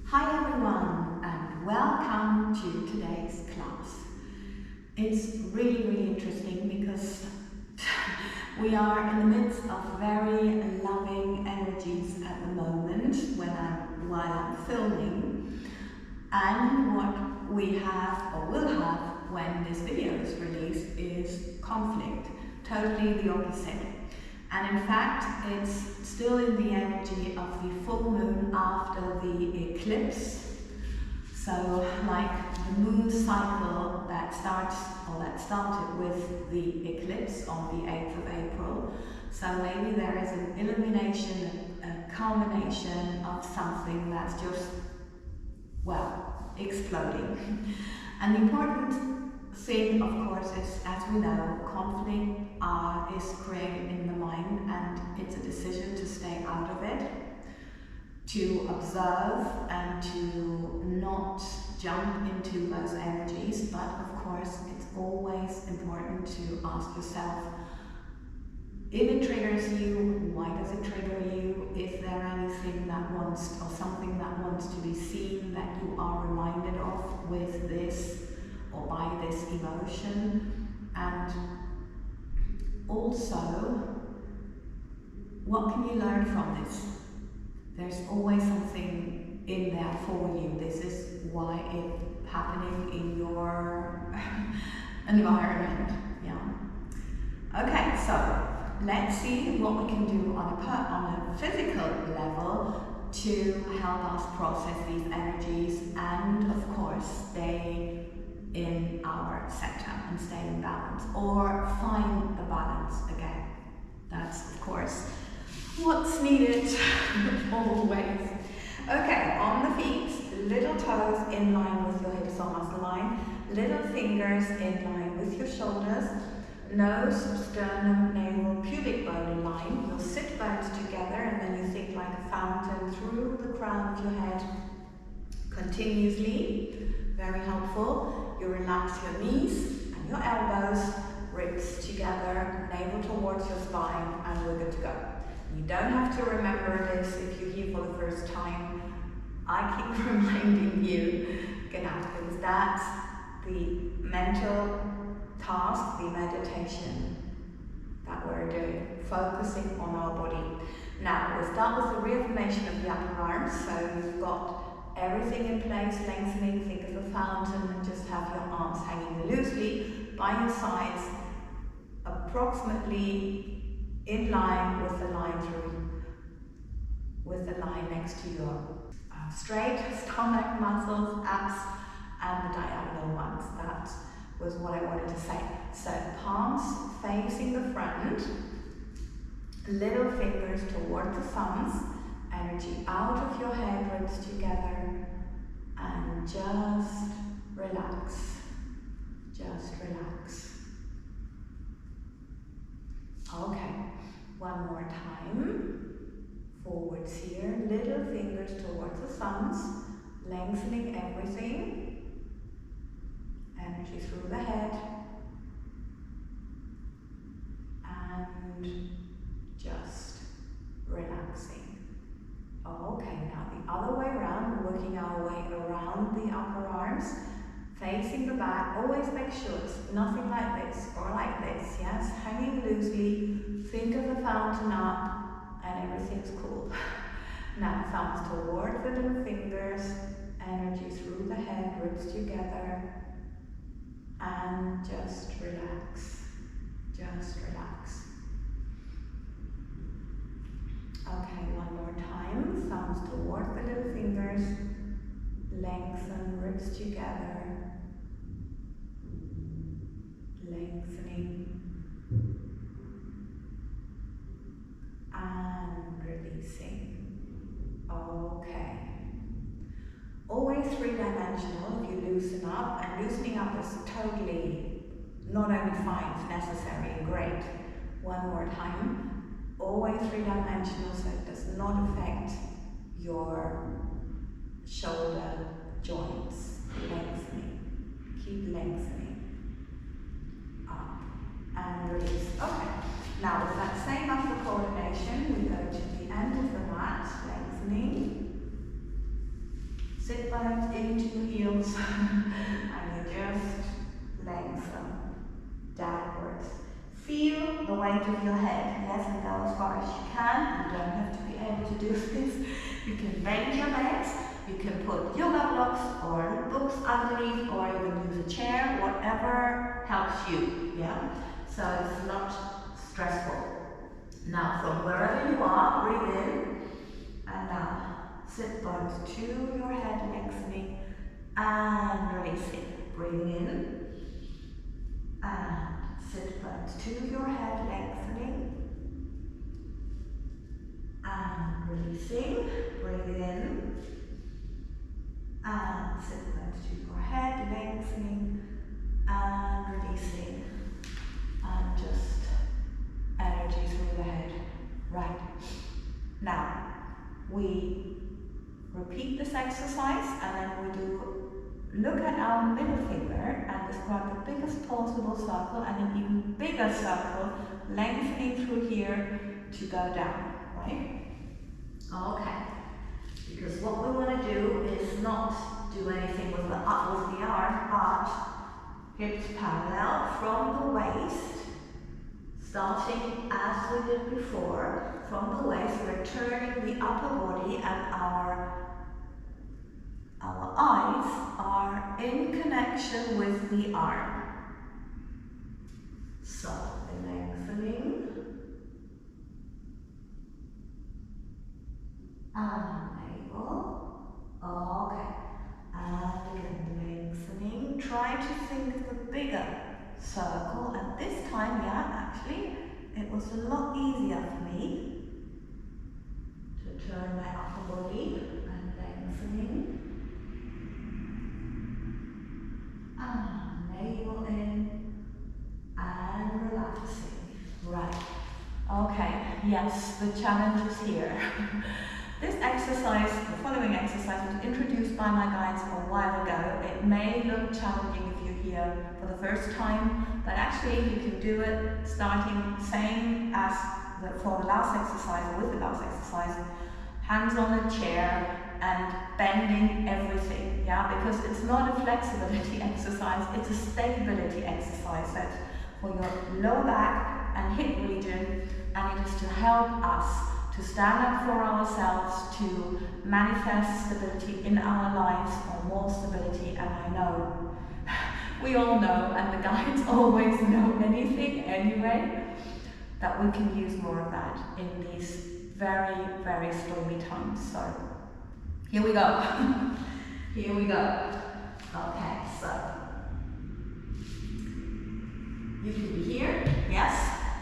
Hi everyone, and welcome to today's class. It's really interesting because we are in the midst of very loving energies at the moment while I'm filming, and what we have or will have when this video is released is conflict, totally the opposite. And in fact, it's still in the energy of the full moon after the eclipse. So like the moon cycle that started with the eclipse on the 8th of April. So maybe there is an illumination, a culmination of something that's just, well, exploding. And the important thing, of course, is, as we know, conflict is created in the mind, and it's a decision to stay out of it, to observe and to not jump into those energies. But of course, it's always important to ask yourself, if it triggers you, why does it trigger you? Is there anything that wants, or something that wants to be seen that you are reminded of with this or by this emotion? And also, what can you learn from this? There's always something in there for you. This is why it's happening in your environment. Yeah. Okay, so let's see what we can do on a physical level to help us process these energies and, of course, stay in our center and stay in balance, or find the balance again. That's, of course, what's needed always. Okay, on the feet, little toes in line with your hips or muscle line, little fingers in line with your shoulders, nose, sternum, navel, pubic bone in line. You'll sit bones together and then you think like a fountain through the crown of your head continuously. Very helpful. You relax your knees and your elbows, ribs together, navel towards your spine, and we're good to go. You don't have to remember this if you're here for the first time. I keep reminding you, because that's the mental task, the meditation that we're doing, focusing on our body. Now, we'll start with the reaffirmation of the upper arms. So you've got everything in place, lengthening, think of a fountain, and just have your arms hanging loosely by your sides, approximately in line with the line next to your straight stomach muscles, abs, and the diagonal ones. That was what I wanted to say. So palms facing the front, little fingers toward the thumbs, energy out of your head, ribs together, and just relax. Just relax. Okay, one more time. Forwards here, little fingers towards the thumbs, lengthening everything. Energy through the head. And just relaxing. Okay, now the other way around, we're working our way around the upper arms, facing the back. Always make sure it's nothing like this or like this, yes? Hanging loosely, think of the fountain up, and everything's cool. Now, thumbs toward the little fingers, energy through the head, ribs together, and just relax. Just relax. Okay, one more time. Thumbs toward the little fingers, lengthen, ribs together, lengthening, and releasing. Okay. Always three-dimensional if you loosen up, and loosening up is totally not only fine, it's necessary and great. One more time. Always three-dimensional, so it does not affect your shoulder joints. Lengthening. Keep lengthening. Up and release. Okay. Now with that same upper coordination, we go to the end of the mat, lengthening. into your heels and you just lengthen downwards. Feel the weight of your head. Yes, and go as far as you can. You don't have to be able to do this. You can bend your legs. You can put yoga blocks or books underneath, or even use a chair, whatever helps you. Yeah. So it's not stressful. Now, from wherever you are, breathe in, and now sit bones to your head, lengthening and releasing. Breathing in and sit bones to your head, lengthening and releasing. Breathe in and sit bones to your head, lengthening and releasing. And just energy through the head. Right. Now, we repeat this exercise, and then we look at our middle finger and describe the biggest possible circle and an even bigger circle, lengthening through here to go down, right? Okay. Because what we want to do is not do anything with the arm, but hips parallel from the waist, starting as we did before. From the waist, we're turning the upper body, and our eyes are in connection with the arm. So, lengthening and navel. Okay. And again, lengthening. Try to think of the bigger circle, and this time, yeah, actually, it was a lot easier for me to turn my upper body and lengthening. And navel in and relaxing. Right. Okay, yes, the challenge is here. This exercise, the following exercise, was introduced by my guides a while ago. It may look challenging if you're here for the first time, but actually you can do it starting same as for the last exercise, or with the last exercise, hands on a chair and bending everything, yeah, because it's not a flexibility exercise, it's a stability exercise. That's for your lower back and hip region, and it is to help us to stand up for ourselves, to manifest stability in our lives, or more stability. And I know, we all know, and the guides always know anything anyway, that we can use more of that in these very, very stormy times. So, here we go. Here we go. Okay, so, you can be here, yes,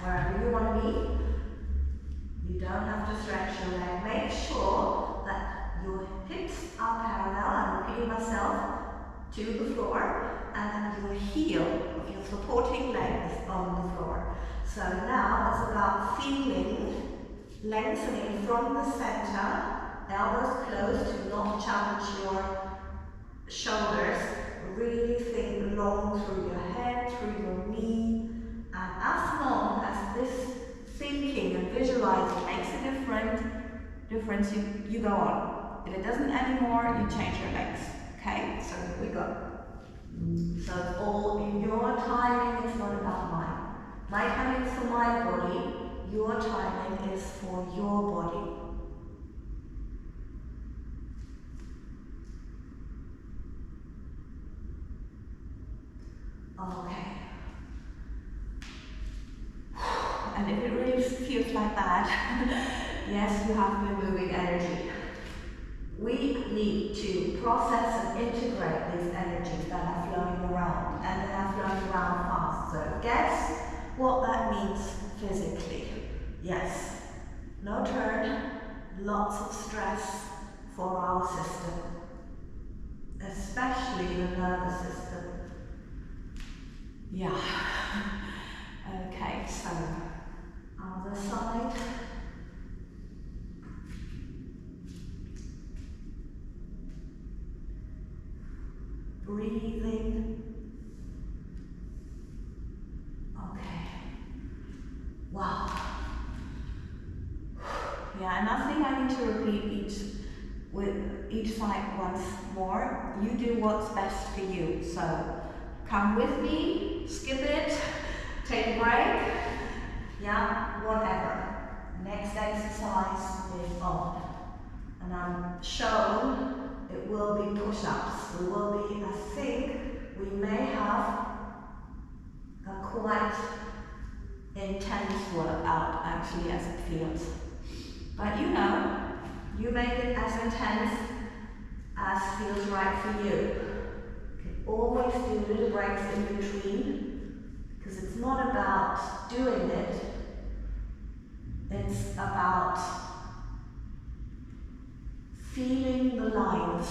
wherever you want to be. You don't have to stretch your leg. Make sure that your hips are parallel. I'm repeating myself, to the floor, and that your heel of your supporting leg is on the floor. So now it's about feeling, lengthening from the center, elbows closed to not challenge your shoulders. Really think long through your head, through your knee, and as long as this thinking and visualizing makes a difference, you go on. If it doesn't anymore, you change your legs. Okay, so here we go. So it's all in your timing, it's not about mine. My timing is for my body, your timing is for your body. Okay. And if it really feels like that, yes, you have been moving energy. We need to process and integrate these energies that are flowing around, and they are flowing around fast. So guess what that means physically. Yes, no turn, lots of stress for our system, especially the nervous system. Yeah. Okay, so other side. Breathing. Okay. Wow. Yeah, and I think I need to repeat each with each side once more. You do what's best for you. So come with me, skip it, take a break, yeah, whatever. Next exercise is on. And I'm shown it will be push-ups. There will be, I think, we may have a quite intense workout actually as it feels. But you know, you make it as intense as feels right for you. You can always do little breaks in between, because it's not about doing it, it's about feeling the lines.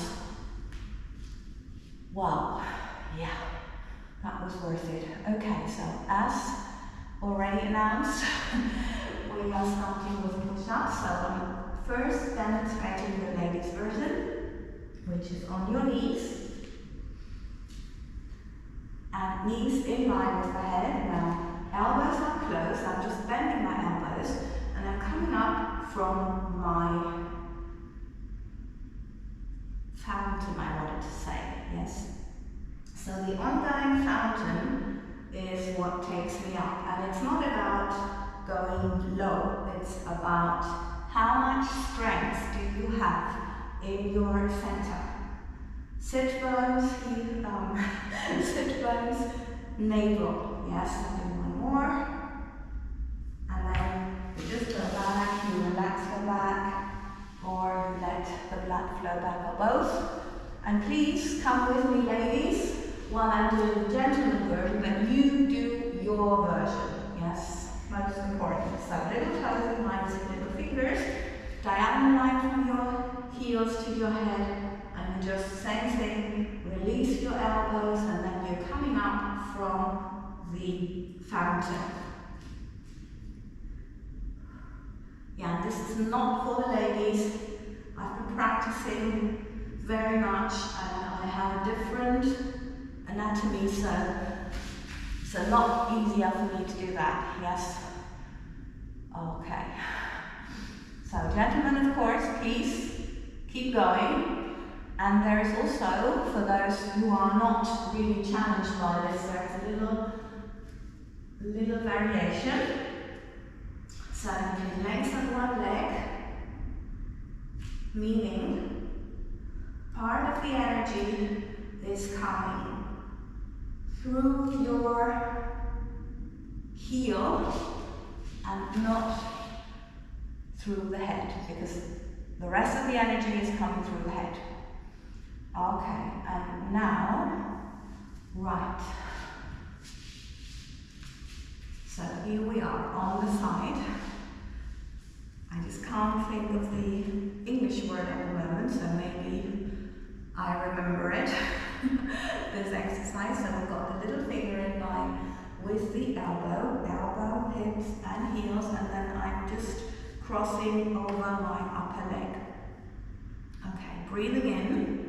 Wow, yeah, that was worth it. Okay, so as already announced, we are starting with push-ups. So I'm first demonstrating the ladies version, which is on your knees. And knees in line with the head. Now, elbows are closed. I'm just bending my elbows, and I'm coming up from my fountain, I wanted to say, yes. So the ongoing fountain is what takes me up, and it's not about going low, it's about how much strength do you have in your center. Sit bones, sit bones, navel, yes, I'll do one more, and then you just go back, you relax your back, or you let the blood flow back, or both. And please come with me, ladies, while I'm doing the gentleman version, but you do your version, yes, most important. So little toes in line with little fingers, diagonal line from your heels to your head, and just same thing, release your elbows, and then you're coming up from the fountain. Yeah, this is not for the ladies. I've been practicing very much, and I have a different anatomy, so it's a lot easier for me to do that, yes? Okay. So gentlemen, of course, please keep going. And there is also, for those who are not really challenged by this, there's a little variation. So you can lengthen one leg, meaning part of the energy is coming through your heel and not through the head, because the rest of the energy is coming through the head. Okay, and now, right. So here we are on the side. I just can't think of the English word at the moment, so maybe I remember it. This exercise, so we've got the little finger in line with the elbow, hips and heels, and then I'm just crossing over my upper leg. Okay, breathing in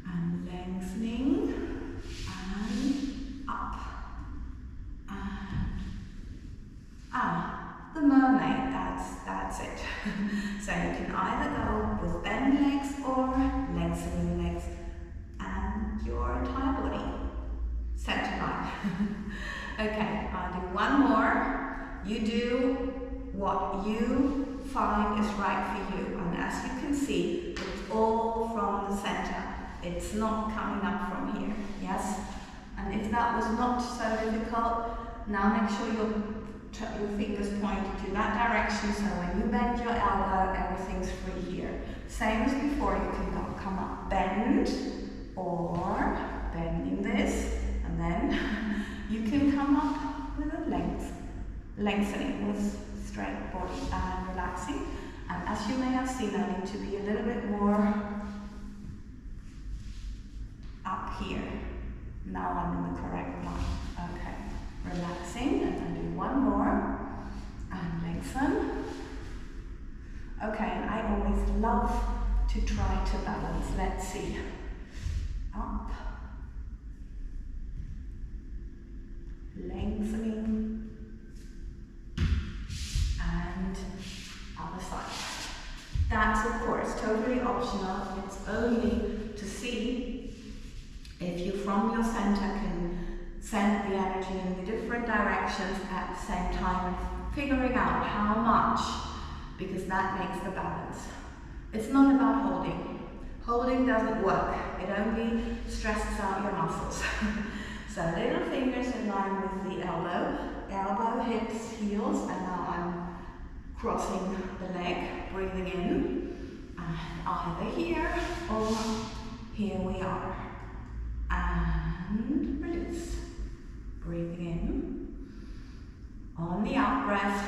and lengthening and up and the mermaid, that's it. So you can either go with bent legs or lengthening legs and your entire body. Center line. Okay, I'll do one more. You do what you find is right for you. And as you can see, it's all from the center. It's not coming up from here, yes? And if that was not so difficult, now make sure your fingers point to that direction, so when you bend your elbow, everything's free here. Same as before, you can come up, bend, or bending this, and then you can come up with a lengthening with straight body and relaxing. And as you may have seen, I need to be a little bit more up here. Now I'm in the correct line. Okay. Relaxing, and then do one more, and lengthen. Okay, and I always love to try to balance. Let's see. Up, lengthening, and other side. That's of course totally optional. optional. It's only to see if you from your center can send the energy in the different directions at the same time, figuring out how much, because that makes the balance. It's not about holding. Holding doesn't work. It only stresses out your muscles. So little fingers in line with the elbow, hips, heels, and now I'm crossing the leg, breathing in, and either here or here we are. And release. Breathing in. On the out breath,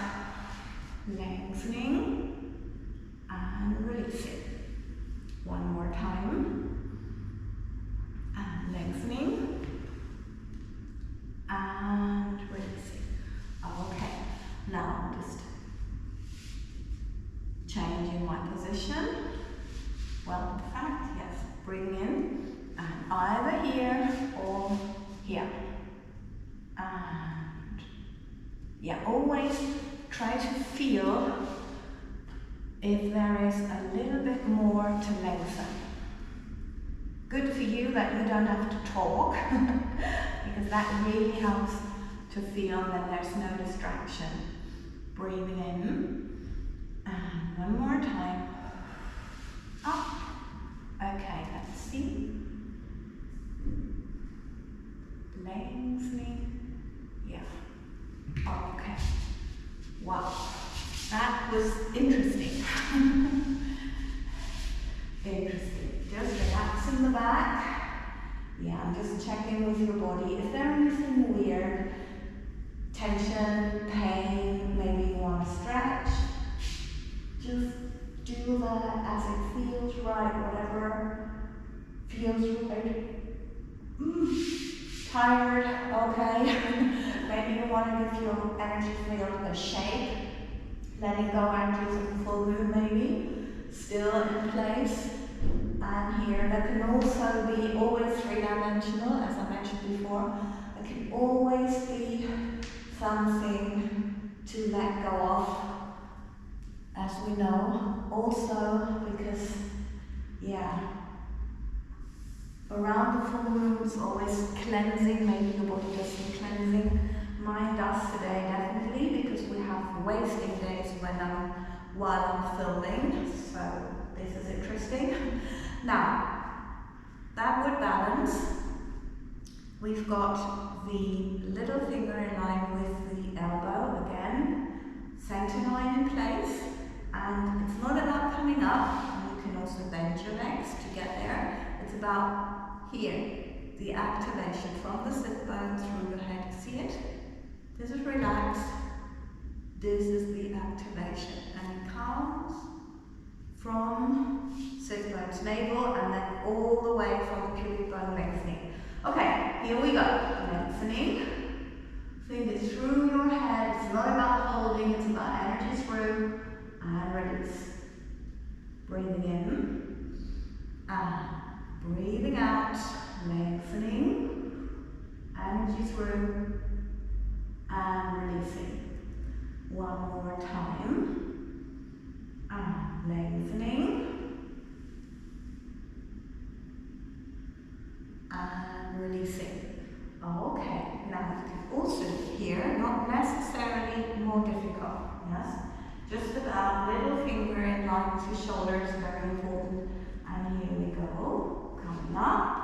lengthening and releasing. One more time. And lengthening and releasing. Okay, now just changing my position. Well, in fact, yes, breathing in and either here or here. And yeah, always try to feel if there is a little bit more to lengthen. Good for you that you don't have to talk, because that really helps to feel that there's no distraction. Breathing in, and one more time, up. Okay, let's see. Lengthening, yeah. Okay, wow, that was interesting. Interesting. Just relaxing the back. Yeah, I'm just checking with your body. Is there anything weird? Tension, pain, maybe you want to stretch? Just do that as it feels right, whatever feels right. Tired, okay. Maybe you want to give your energy field a shake. Letting go energies of the full moon maybe. Still in place. And here, that can also be always three-dimensional, as I mentioned before. It can always be something to let go of, as we know. Also, because, yeah, around the full moon is always cleansing. Maybe your body does some cleansing. Mine does today, definitely, because we have wasting days while I'm filming. So this is interesting. Now, that would balance. We've got the little finger in line with the elbow again, center line in place, and it's not about coming up. You can also bend your legs to get there. It's about here, the activation from the sit bone through the head. See it? This is relaxed. This is the activation, and it comes from sit bones, navel, and then all the way from the pubic bone lengthening. Okay, here we go. Lengthening. Fingers through your head. It's not about holding, it's about energy through and release. Breathing in and breathing out. Lengthening. Energy through and releasing. One more time. And lengthening. And releasing. Okay, now you can also here, not necessarily more difficult, yes? Just about little finger in line with your shoulders, very important. And here we go, coming up.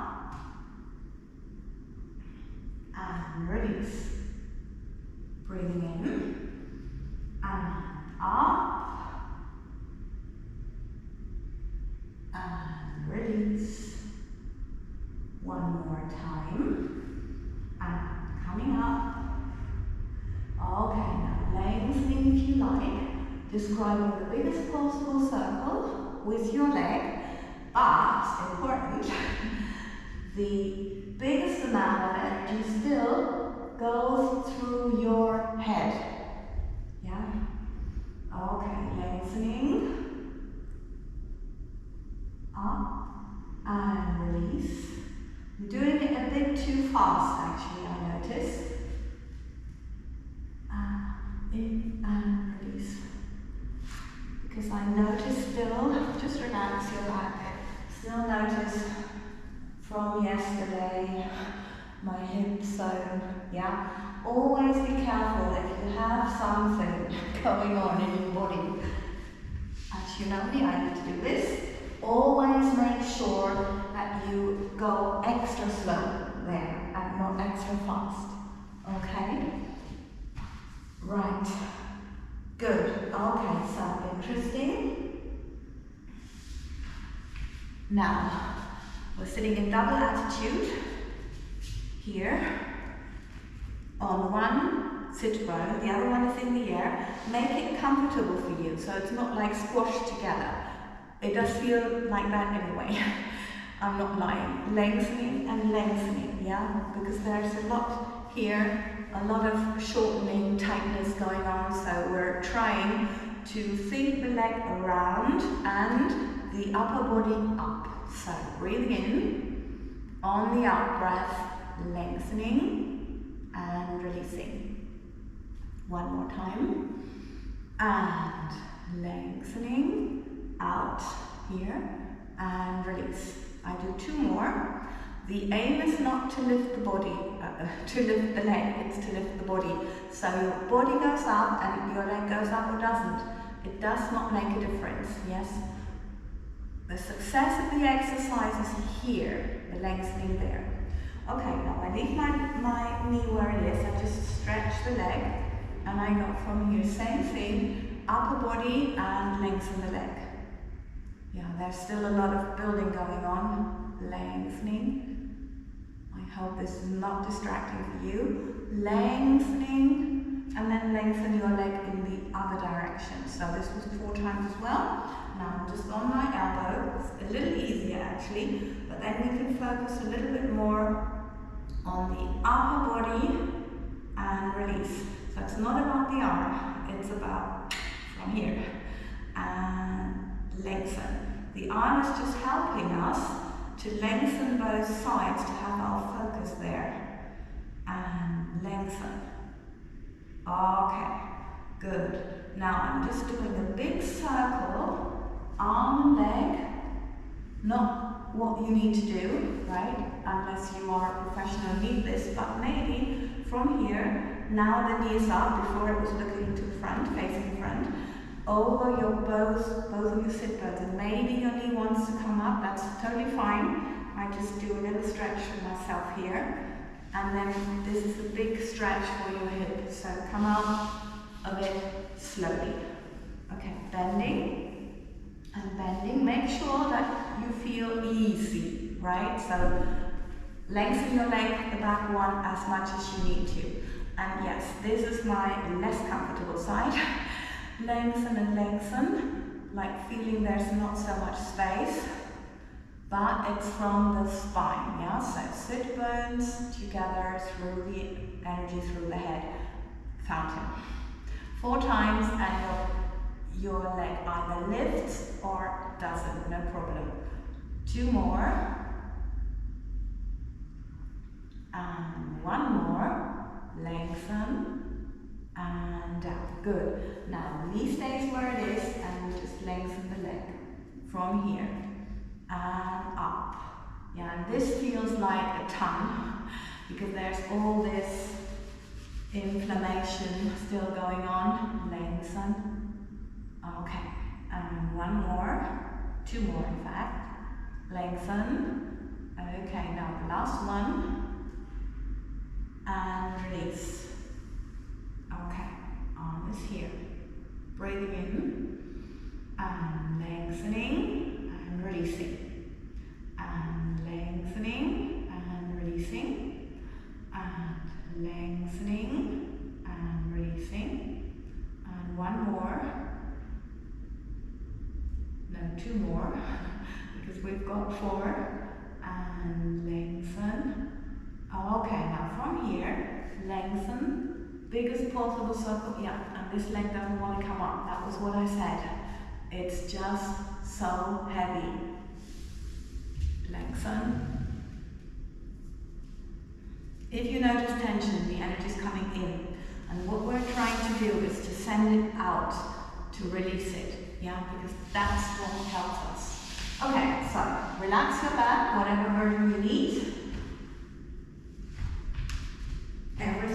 And release. Breathing in. And up. And release. One more time. And coming up. Okay, now lengthening if you like. Describing the biggest possible circle with your leg. But, important, the biggest amount of energy still goes through your head. Yeah? Okay, lengthening. Up and release. I'm doing it a bit too fast actually, I noticed. In and release. Because I notice still, just relax your back. my hip zone, yeah? Always be careful if you have something going on in your body. As you know me, I need to do this. Always make sure that you go extra slow there and not extra fast, okay? Right, good, okay, so interesting. Now, we're sitting in double attitude here on one sit bone, the other one is in the air. Make it comfortable for you, so it's not like squashed together. It does feel like that anyway. I'm not lying. Lengthening and lengthening, yeah? Because there's a lot here, a lot of shortening, tightness going on, so we're trying to think the leg around and the upper body up. So breathing in, on the out breath, lengthening and releasing. One more time. And lengthening, out here, and release. I do two more. The aim is not to lift the body, to lift the leg, it's to lift the body. So your body goes up and your leg goes up or doesn't. It does not make a difference, yes? The success of the exercise is here, the lengthening there. Okay, now I leave my knee where it is, I just stretch the leg, and I go from here, same thing, upper body and lengthen the leg. Yeah, there's still a lot of building going on, lengthening. I hope this is not distracting for you. Lengthening, and then lengthen your leg in the other direction. So this was 4 times as well. Now I'm just on my elbow, it's a little easier actually, but then we can focus a little bit more on the upper body and release. So it's not about the arm, it's about from here and lengthen. The arm is just helping us to lengthen both sides, to have our focus there and lengthen. Okay, good. Now I'm just doing a big circle, arm and leg, not what you need to do, right? Unless you are a professional and need this, but maybe from here, now the knee is up, before it was looking to the front, facing the front, over your both of your sit bones, and maybe your knee wants to come up, that's totally fine. I just do a little stretch for myself here, and then this is a big stretch for your hip, so come out a bit slowly. Okay, bending and bending. Make sure that you feel easy, right? So lengthen your leg, the back one, as much as you need to. And yes, this is my less comfortable side. Lengthen and lengthen, like feeling there's not so much space, but it's from the spine, yeah? So sit bones together through the energy through the head fountain. 4 times, and your leg either lifts or doesn't, no problem. 2 more. And 1 more. Lengthen and down. Good. Now knee stays where it is, and we just lengthen the leg from here and up. Yeah, and this feels like a tongue because there's all this inflammation still going on. Lengthen. Okay, and 1 more, 2 more in fact. Lengthen. Okay, now the last one. And release. Okay, arm is here. Breathing in and lengthening and releasing. And lengthening and releasing. And lengthening and releasing. And 1 more. No, 2 more, because we've got 4. And lengthen. Okay, now from here, lengthen, biggest possible circle, yeah, and this leg doesn't want to come up, that was what I said. It's just so heavy. Lengthen. If you notice tension, the energy is coming in, and what we're trying to do is to send it out, to release it, yeah, because that's what helps us. Okay, so relax your back, whatever version you need.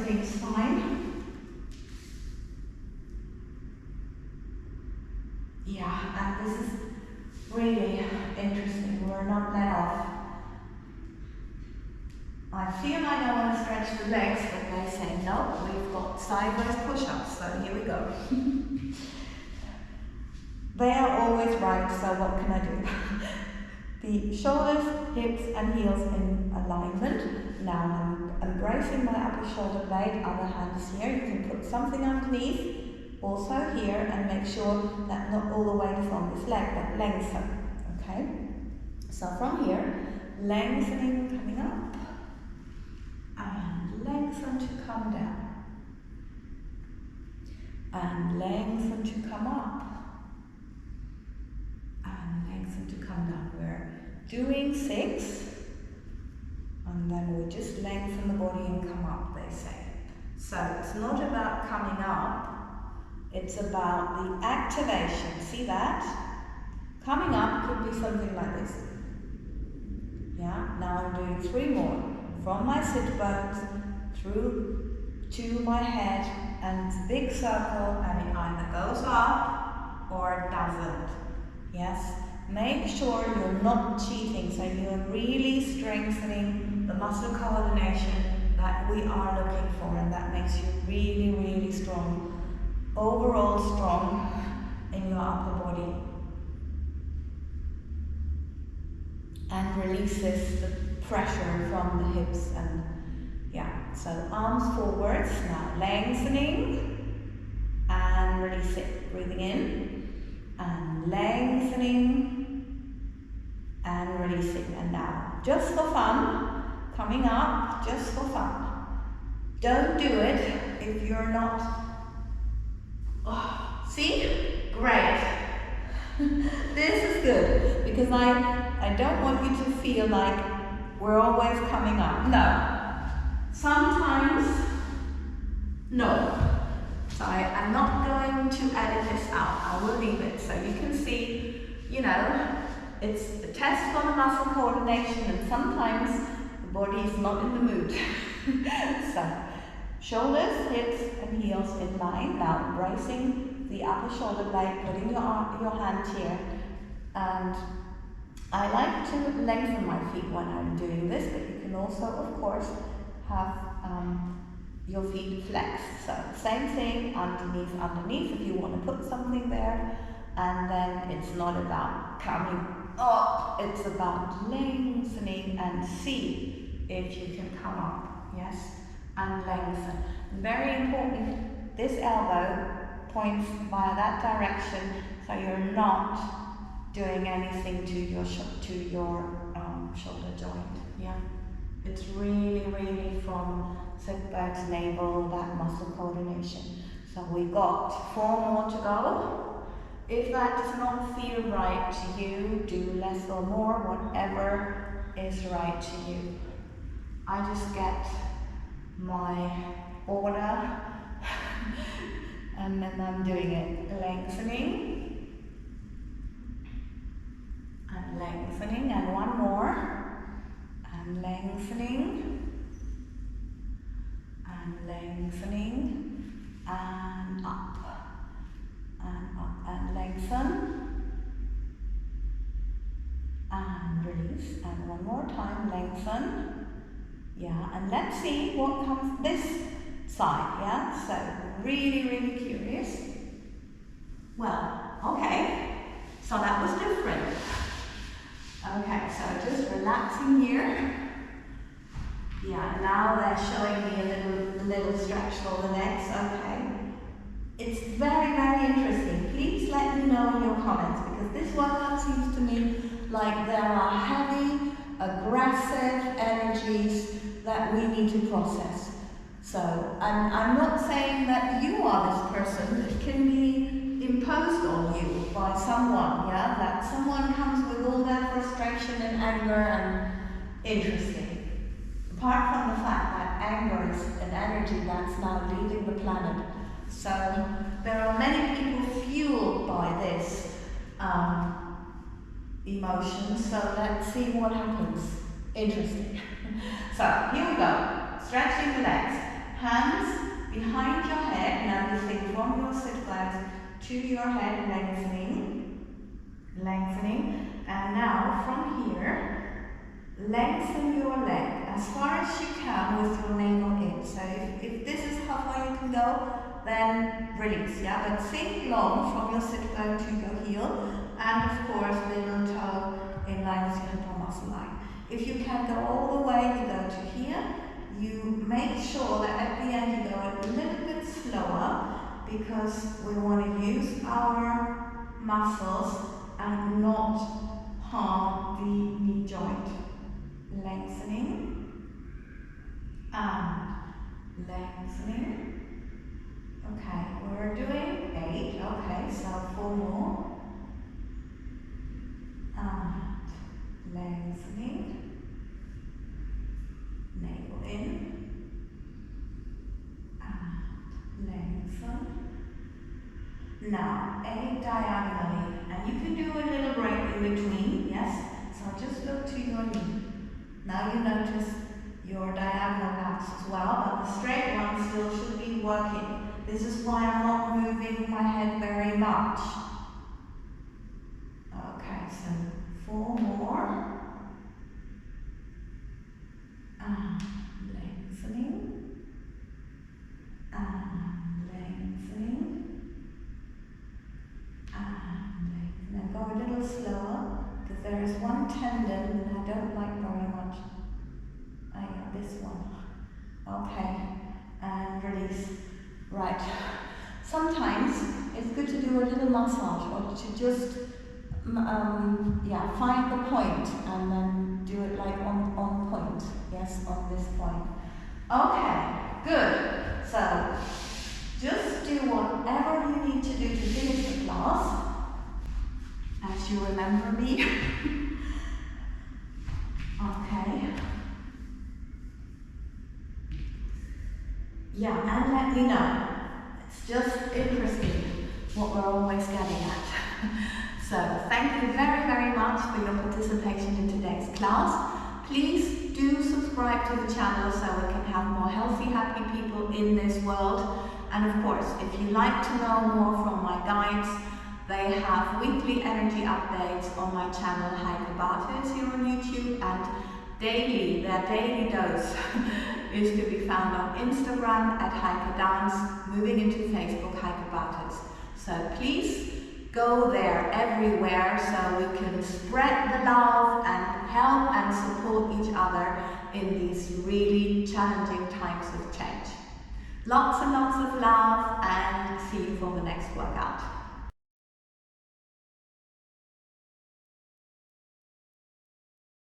sitting spine. Yeah, and this is really interesting. We're not let off. I feel like I want to stretch the legs, but they say no, we've got sideways push-ups, so here we go. They are always right, so what can I do? The shoulders, hips and heels in alignment. Now I'm embracing my upper shoulder blade, other hand is here. You can put something underneath, also here, and make sure that not all the weight is on this leg, but lengthen, okay? So from here, lengthening, coming up, and lengthen to come down, and lengthen to come up, and lengthen to come down. We're doing 6, and then we just lengthen the body and come up, they say. So it's not about coming up, it's about the activation. See that? Coming up could be something like this. Yeah, now I'm doing 3 more. From my sit bones through to my head, and big circle, and it either goes up or it doesn't. Yes, make sure you're not cheating, so you're really strengthening the muscle coordination that we are looking for, and that makes you really, really strong, overall strong in your upper body. And releases the pressure from the hips, and yeah, so arms forwards, now lengthening and release it, breathing in and lengthening and releasing, and now just for fun, coming up just for fun. Don't do it if you're not, see? Great. This is good, because I don't want you to feel like we're always coming up. No. Sometimes, no. So I'm not going to edit this out. I will leave it so you can see, you know, it's a test for the muscle coordination, and sometimes the body is not in the mood. So, shoulders, hips and heels in line. Now embracing the upper shoulder blade, putting your hand here, and I like to lengthen my feet when I'm doing this, but you can also, of course, have your feet flexed. So same thing, underneath if you want to put something there, and then it's not about coming up, it's about lengthening, and see if you can come up, yes, and lengthen. Very important, this elbow points via that direction, so you're not doing anything to your shoulder joint. Yeah, it's really, really from sit bones, navel, that muscle coordination. So we've got 4 more to go. If that does not feel right to you, do less or more, whatever is right to you. I just get my order and then I'm doing it, lengthening and lengthening, and 1 more, and lengthening and lengthening, and up and lengthen and release, and 1 more time, lengthen. Yeah, and let's see what comes this side. Yeah, so really, really curious. Well, okay, so that was different. Okay, so just relaxing here. Yeah, now they're showing me a little stretch for the legs. Okay, it's very, very interesting. Please let me know in your comments, because this workout seems to me like there are heavy, aggressive energies that we need to process. So, and I'm not saying that you are this person. It can be imposed on you by someone, yeah? That someone comes with all their frustration and anger, and interesting. Apart from the fact that anger is an energy that's now leaving the planet. So, there are many people fueled by this emotion, so let's see what happens. Interesting. So, here we go. Stretching the legs. hands behind your head. Now you think from your sit bones to your head, lengthening. And now from here, lengthen your leg as far as you can with your navel in. So if this is how far you can go, then release, yeah? But think long from your sit bone to your heel, and of course little toe in line with your hip or muscle line. If you can go all the way, you go to here. You make sure that at the end you go a little bit slower, because we want to use our muscles and not harm the knee joint. Lengthening and lengthening. Okay, we're doing 8. Okay, so 4 more. And lengthening. Navel in. And lengthen. Now, 8 diagonally. And you can do a little break in between, yes? So just look to your knee. Now you notice your diagonal backs as well, but the straight one still should be working. This is why I'm not moving my head very much. Okay, so 4 more. And lengthening. And lengthening. And lengthening. Now go a little slower, because there is one tendon that I don't like very much. This one. Okay, and release. Right. Sometimes it's good to do a little massage, or to just find the point and then do it like on point. Yes, on this point. Okay, good. So just do whatever you need to do to finish the class. As you remember me. Okay. Yeah, and let me know. It's just interesting what we're always getting at. So, thank you very, very much for your participation in today's class. Please do subscribe to the channel so we can have more healthy, happy people in this world. And of course, if you'd like to know more from my guides, they have weekly energy updates on my channel, Heike Bartels, here on YouTube, and daily, their daily dose is to be found on Instagram at Heike Dance, moving into Facebook, Heike Bartels. So please go there everywhere so we can spread the love and help and support each other in these really challenging times of change. Lots and lots of love, and see you for the next workout.